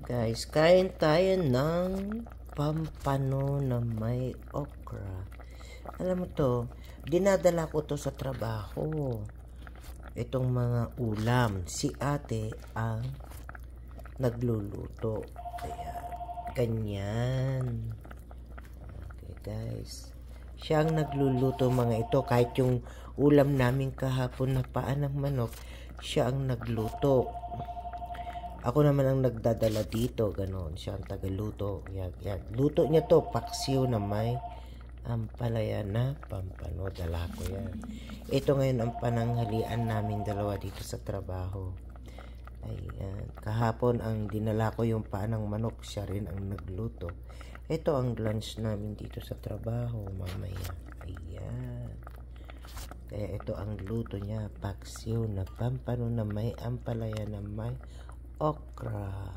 Guys, kain tayo ng pampano na may okra. Alam mo to, dinadala ko to sa trabaho. Itong mga ulam, si ate ang nagluluto. Ayan, ganyan. Okay guys, siya ang nagluluto mga ito. Kahit yung ulam namin kahapon na paan ng manok, siya ang nagluto. Ako naman ang nagdadala dito, ganon. Siya ang tagaluto. Yan. Luto niya to, paksiw na may ampalaya na pampano. Dala ko yan. Ito ngayon ang pananghalian namin dalawa dito sa trabaho. Ayan. Kahapon ang dinala ko yung paan ng manok, siya rin ang nagluto. Ito ang lunch namin dito sa trabaho mamaya. Ayan. Kaya ito ang luto niya, paksiw na pampano na may ampalaya na may okra.